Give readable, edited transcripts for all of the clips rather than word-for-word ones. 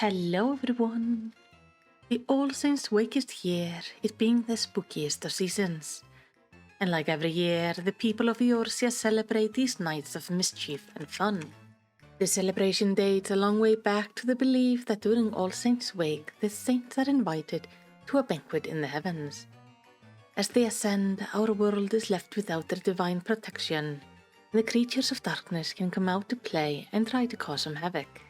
Hello everyone! The All Saints Wake is here, it being the spookiest of seasons. And like every year, the people of Eorzea celebrate these nights of mischief and fun. The celebration dates a long way back to the belief that during All Saints Wake, the saints are invited to a banquet in the heavens. As they ascend, our world is left without their divine protection, and the creatures of darkness can come out to play and try to cause some havoc.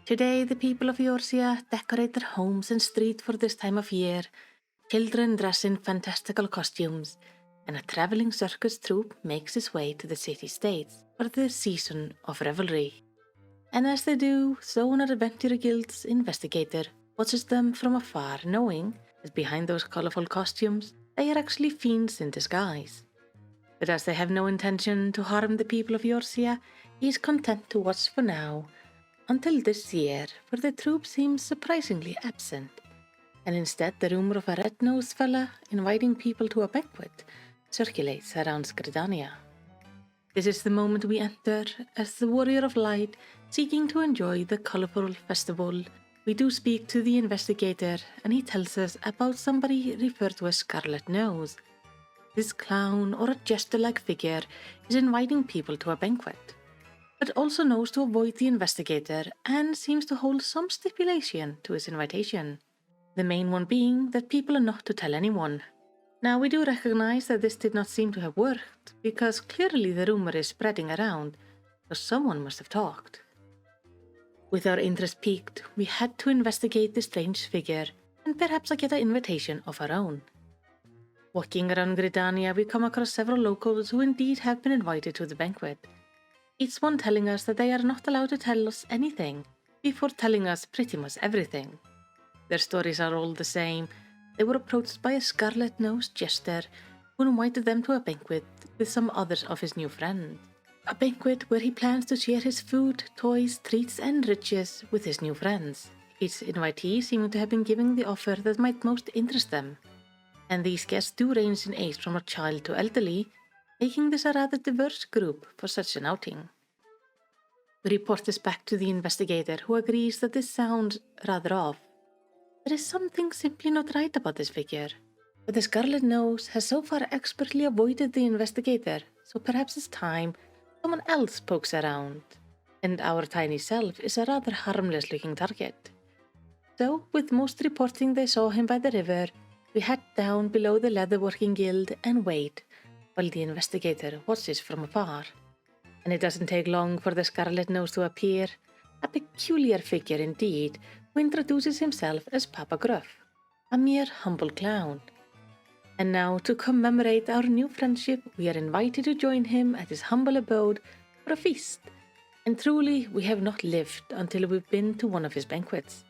Today, the people of Eorzea decorate their homes and streets for this time of year. Children dress in fantastical costumes, and a traveling circus troupe makes its way to the city-states for the season of revelry. And as they do, so an adventure guild's investigator watches them from afar, knowing that behind those colorful costumes, they are actually fiends in disguise. But as they have no intention to harm the people of Eorzea, he is content to watch for now, until this year, where the troupe seems surprisingly absent, and instead the rumor of a red-nosed fella inviting people to a banquet circulates around Gridania. This is the moment we enter, as the warrior of light, seeking to enjoy the colorful festival. We do speak to the investigator, and he tells us about somebody referred to as Scarlet Nose. This clown or a jester-like figure is inviting people to a banquet, but also knows to avoid the investigator and seems to hold some stipulation to his invitation. The main one being that people are not to tell anyone. Now we do recognize that this did not seem to have worked, because clearly the rumor is spreading around, so someone must have talked. With our interest piqued, we head to investigate the strange figure and perhaps get an invitation of our own. Walking around Gridania, we come across several locals who indeed have been invited to the banquet, each one telling us that they are not allowed to tell us anything before telling us pretty much everything. Their stories are all the same. They were approached by a scarlet-nosed jester who invited them to a banquet with some others of his new friends. A banquet where he plans to share his food, toys, treats and riches with his new friends. Each invitee seemed to have been given the offer that might most interest them. And these guests do range in age from a child to elderly, making this a rather diverse group for such an outing. We report this back to the investigator, who agrees that this sounds rather off. There is something simply not right about this figure, but the Scarlet Nose has so far expertly avoided the investigator, so perhaps it's time someone else pokes around, and our tiny self is a rather harmless looking target. So, with most reporting they saw him by the river, we head down below the leatherworking guild and wait while the investigator watches from afar. And it doesn't take long for the Scarlet Nose to appear, a peculiar figure indeed, who introduces himself as Papa Gruff, a mere humble clown. And now, to commemorate our new friendship, we are invited to join him at his humble abode for a feast. And truly, we have not lived until we've been to one of his banquets.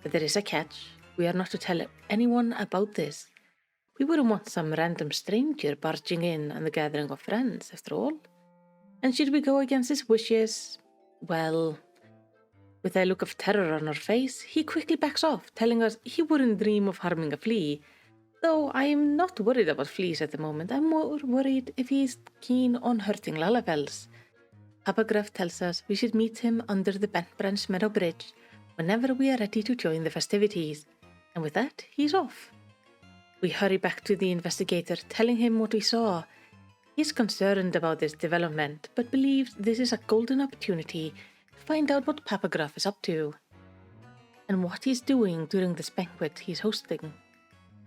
But there is a catch. We are not to tell anyone about this. We wouldn't want some random stranger barging in on the gathering of friends, after all. And should we go against his wishes, well, with a look of terror on our face, he quickly backs off, telling us he wouldn't dream of harming a flea. Though I am not worried about fleas at the moment, I'm more worried if he's keen on hurting Lalabels. Papa Gruff tells us we should meet him under the Bent Branch Meadow Bridge whenever we are ready to join the festivities, and with that, he's off. We hurry back to the investigator, telling him what we saw. He is concerned about this development, but believes this is a golden opportunity to find out what Papa Gruff is up to, and what he's doing during this banquet he's hosting.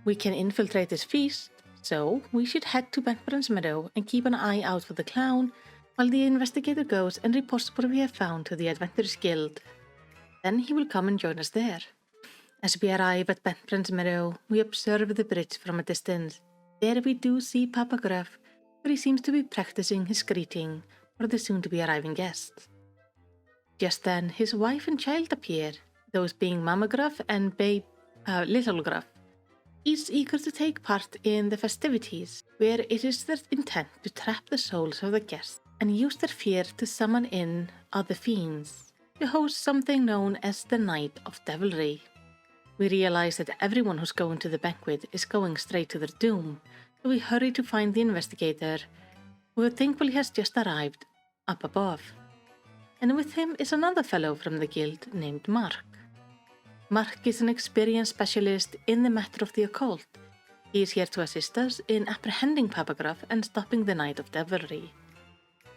We can infiltrate his feast, so we should head to Bent Branch Meadow and keep an eye out for the clown, while the investigator goes and reports what we have found to the Adventurers Guild. Then he will come and join us there. As we arrive at Bent Branch Meadow, we observe the bridge from a distance. There we do see Papa Gruff, where he seems to be practicing his greeting for the soon-to-be arriving guests. Just then, his wife and child appear, those being Mama Gruff and Little Gruff, each eager to take part in the festivities, where it is their intent to trap the souls of the guests and use their fear to summon in other fiends, to host something known as the Night of Devilry. We realize that everyone who's going to the banquet is going straight to their doom, so we hurry to find the investigator, who thankfully has just arrived up above. And with him is another fellow from the guild named Mark. Mark is an experienced specialist in the matter of the occult. He is here to assist us in apprehending Papagruff and stopping the Night of Devilry.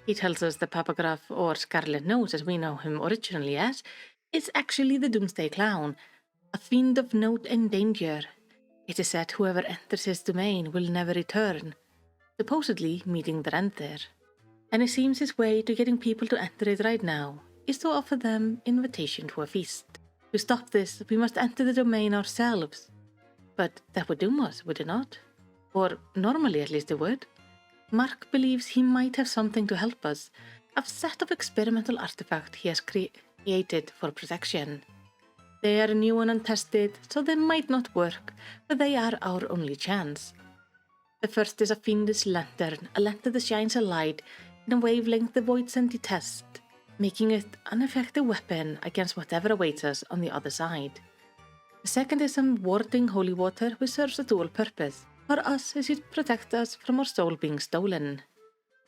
He tells us that Papagruff, or Scarlet Nose as we know him originally as, is actually the Doomsday Clown, a fiend of note and danger. It is said whoever enters his domain will never return, supposedly meeting their end there. And it seems his way to getting people to enter it right now is to offer them invitation to a feast. To stop this, we must enter the domain ourselves. But that would doom us, would it not? Or normally at least it would. Mark believes he might have something to help us, a set of experimental artifacts he has created for protection. They are new and untested, so they might not work, but they are our only chance. The first is a fiendish lantern, a lantern that shines a light in a wavelength the voids and detest, making it an effective weapon against whatever awaits us on the other side. The second is some warding holy water which serves a dual purpose. For us, it should protect us from our soul being stolen.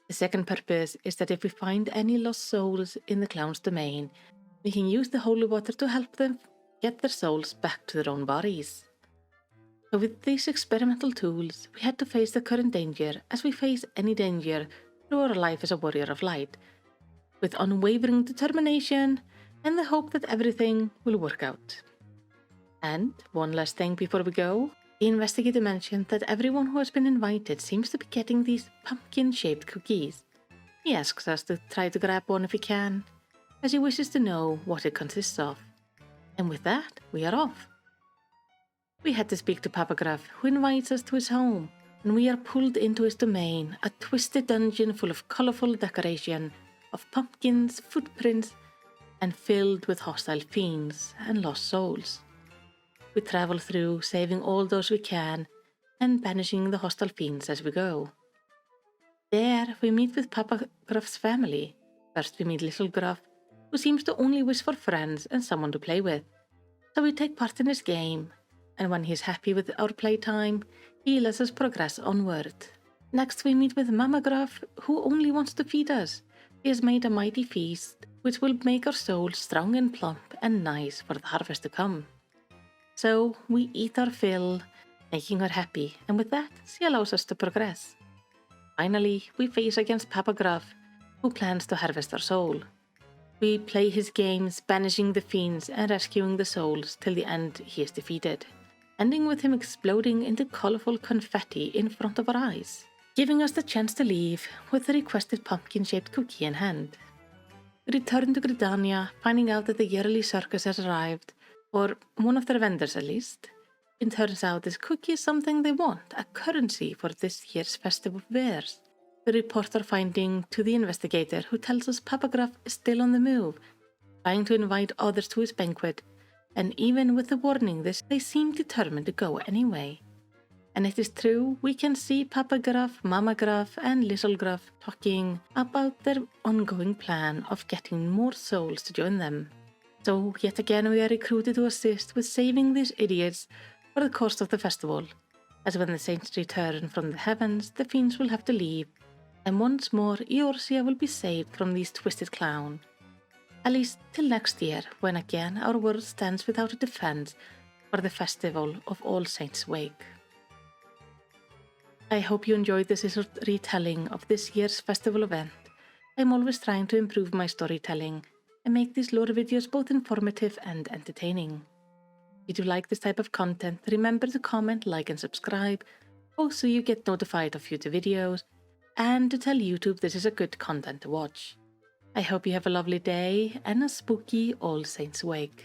The second purpose is that if we find any lost souls in the clown's domain, we can use the holy water to help them get their souls back to their own bodies. So with these experimental tools, we had to face the current danger as we face any danger through our life as a warrior of light, with unwavering determination and the hope that everything will work out. And one last thing before we go. The investigator mentioned that everyone who has been invited seems to be getting these pumpkin-shaped cookies. He asks us to try to grab one if we can, as he wishes to know what it consists of. And with that, we are off. We had to speak to Papagruff, who invites us to his home, and we are pulled into his domain, a twisted dungeon full of colourful decoration, of pumpkins, footprints, and filled with hostile fiends and lost souls. We travel through, saving all those we can, and banishing the hostile fiends as we go. There, we meet with Papagruff's family. First we meet Little Gruff, who seems to only wish for friends and someone to play with. So we take part in his game, and when he is happy with our playtime, he lets us progress onward. Next we meet with Mama Gruff, who only wants to feed us. He has made a mighty feast, which will make our souls strong and plump and nice for the harvest to come. So we eat our fill, making her happy, and with that, she allows us to progress. Finally, we face against Papagruff, who plans to harvest our soul. We play his games, banishing the fiends and rescuing the souls till the end he is defeated, ending with him exploding into colourful confetti in front of our eyes, giving us the chance to leave with the requested pumpkin-shaped cookie in hand. We return to Gridania, finding out that the yearly circus has arrived, or one of their vendors at least. It turns out this cookie is something they want, a currency for this year's festival of wares. We report our finding to the investigator, who tells us Papagruff is still on the move, trying to invite others to his banquet, and even with the warning they seem determined to go anyway. And it is true, we can see Papagruff, Mama Gruff and Little Gruff talking about their ongoing plan of getting more souls to join them. So yet again we are recruited to assist with saving these idiots for the course of the festival, as when the Saints return from the heavens, the fiends will have to leave, and once more Eorzea will be saved from these twisted clowns. At least till next year, when again our world stands without a defense for the festival of All Saints' wake. I hope you enjoyed this retelling of this year's festival event. I'm always trying to improve my storytelling and make these lore videos both informative and entertaining. If you like this type of content, remember to comment, like and subscribe, both so you get notified of future videos, and to tell YouTube this is a good content to watch. I hope you have a lovely day and a spooky All Saints wake.